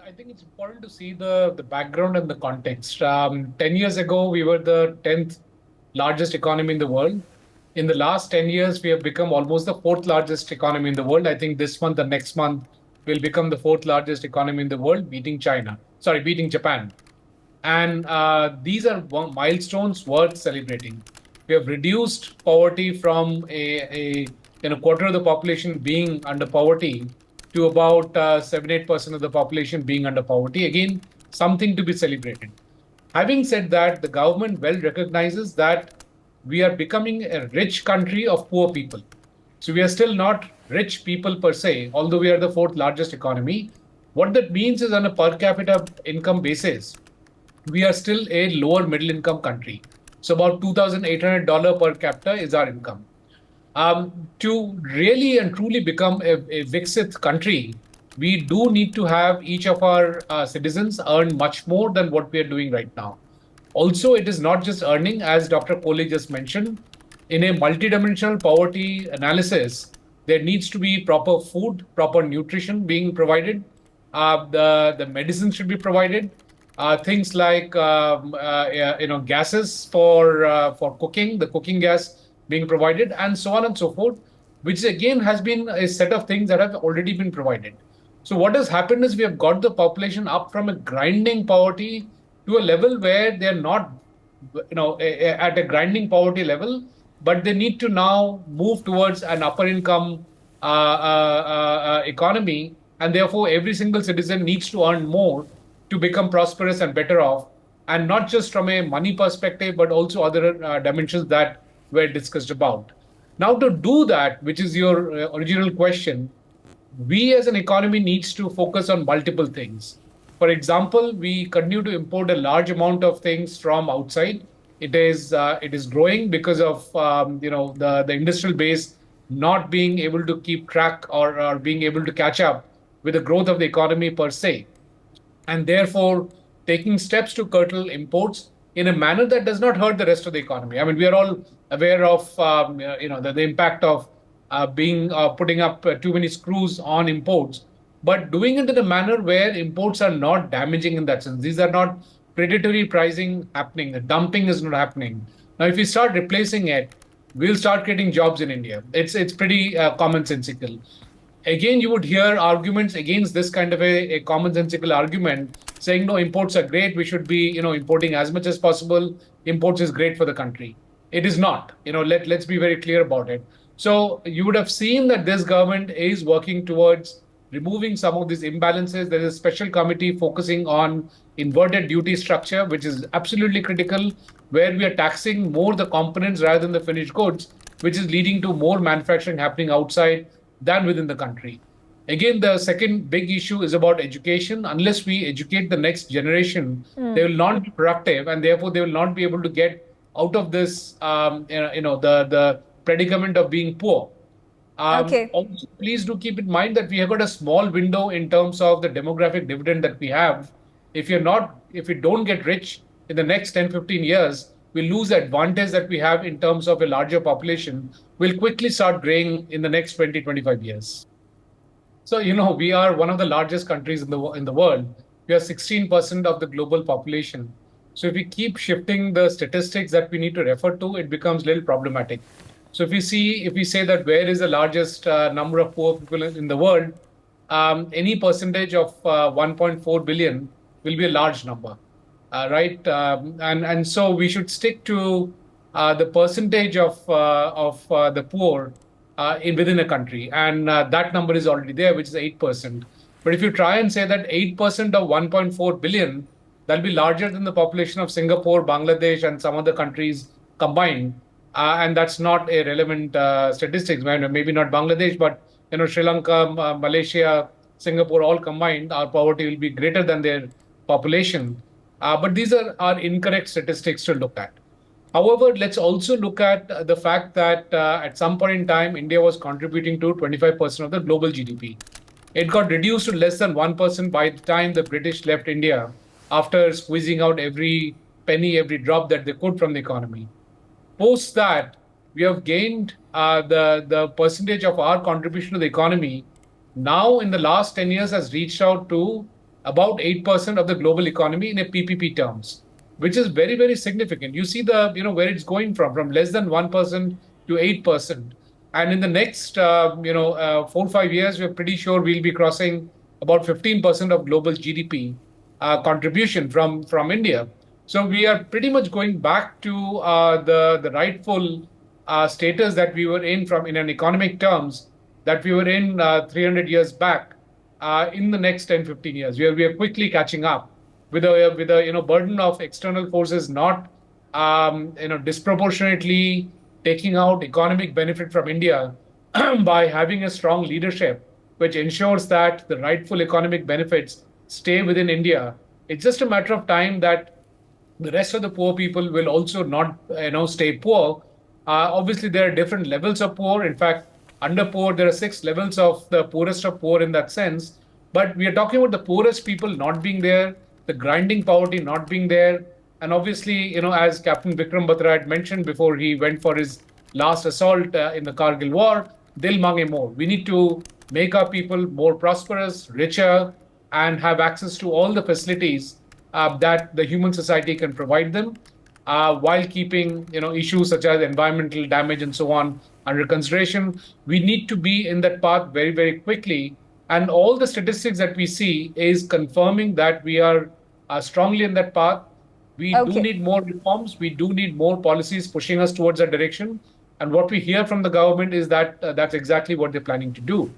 I think it's important to see the background and the context. 10 years ago, we were the 10th largest economy in the world. In the last 10 years, we have become almost the fourth largest economy in the world. I think this month and next month will become the fourth largest economy in the world, beating Japan. And these are milestones worth celebrating. We have reduced poverty from a quarter of the population being under poverty to about 7-8% of the population being under poverty. Again, something to be celebrated. Having said that, the government well recognizes that we are becoming a rich country of poor people. So we are still not rich people per se, although we are the fourth largest economy. What that means is on a per capita income basis, we are still a lower middle income country. So about $2,800 per capita is our income. To really and truly become a Viksit country, we do need to have each of our citizens earn much more than what we are doing right now. Also, it is not just earning, as Dr. Kohli just mentioned, in a multidimensional poverty analysis, there needs to be proper food, proper nutrition being provided. The medicine should be provided. Things like gases for cooking, the cooking gas being provided, and so on and so forth, which again has been a set of things that have already been provided. So what has happened is we have got the population up from a grinding poverty to a level where they're not, at a grinding poverty level, but they need to now move towards an upper income economy, and therefore every single citizen needs to earn more to become prosperous and better off, and not just from a money perspective, but also other dimensions that were discussed about. Now, to do that, which is your original question, we as an economy needs to focus on multiple things. For example, we continue to import a large amount of things from outside. It is growing because of the industrial base not being able to keep track or being able to catch up with the growth of the economy per se, and therefore taking steps to curtail imports in a manner that does not hurt the rest of the economy. I mean, we are all aware of the impact of being putting up too many screws on imports, but doing it in a manner where imports are not damaging in that sense. These are not predatory pricing happening. The dumping is not happening. Now, if we start replacing it, we'll start creating jobs in India. It's pretty commonsensical. Again, you would hear arguments against this kind of a commonsensical argument saying, no, imports are great. We should be, importing as much as possible. Imports is great for the country. It is not. Let's be very clear about it. So you would have seen that this government is working towards removing some of these imbalances. There is a special committee focusing on inverted duty structure, which is absolutely critical, where we are taxing more the components rather than the finished goods, which is leading to more manufacturing happening outside than within the country. Again, the second big issue is about education. Unless we educate the next generation, they will not be productive, and therefore they will not be able to get out of this, the predicament of being poor. Okay. Also, please do keep in mind that we have got a small window in terms of the demographic dividend that we have. If we don't get rich in the next 10, 15 years, we lose the advantage that we have in terms of a larger population. We'll quickly start graying in the next 20, 25 years. So, we are one of the largest countries in the world. We are 16% of the global population. So if we keep shifting the statistics that we need to refer to, it becomes a little problematic. So if we say that where is the largest number of poor people in the world, any percentage of 1.4 billion will be a large number, right? And so we should stick to the percentage of the poor within a country, and that number is already there, which is 8%. But if you try and say that 8% of 1.4 billion, that'll be larger than the population of Singapore, Bangladesh, and some other countries combined. And that's not a relevant statistics. Maybe not Bangladesh, but Sri Lanka, Malaysia, Singapore, all combined, our poverty will be greater than their population. But these are incorrect statistics to look at. However, let's also look at the fact that at some point in time, India was contributing to 25% of the global GDP. It got reduced to less than 1% by the time the British left India, after squeezing out every penny, every drop that they could from the economy. Post that, we have gained the percentage of our contribution to the economy now in the last 10 years has reached out to about 8% of the global economy in a PPP terms, which is very, very significant. You see where it's going from less than 1% to 8%. And in the next, 4 or 5 years, we're pretty sure we'll be crossing about 15% of global GDP contribution from India. So we are pretty much going back to the rightful status that we were in an economic terms that we were in 300 years back in the next 10, 15 years. We are quickly catching up with a burden of external forces not disproportionately taking out economic benefit from India by having a strong leadership which ensures that the rightful economic benefits stay within India. It's just a matter of time that the rest of the poor people will also not stay poor. Obviously there are different levels of poor. In fact, under poor there are 6 levels of the poorest of poor in that sense, but we are talking about the poorest people not being there, the grinding poverty not being there. And obviously, as Captain Vikram Batra had mentioned before he went for his last assault in the Kargil war, dil mange more. We need to make our people more prosperous, richer, and have access to all the facilities that the human society can provide them, while keeping issues such as environmental damage and so on under consideration. We need to be in that path very, very quickly. And all the statistics that we see is confirming that we are strongly in that path. We do Okay. need more reforms. We do need more policies pushing us towards that direction. And what we hear from the government is that that's exactly what they're planning to do.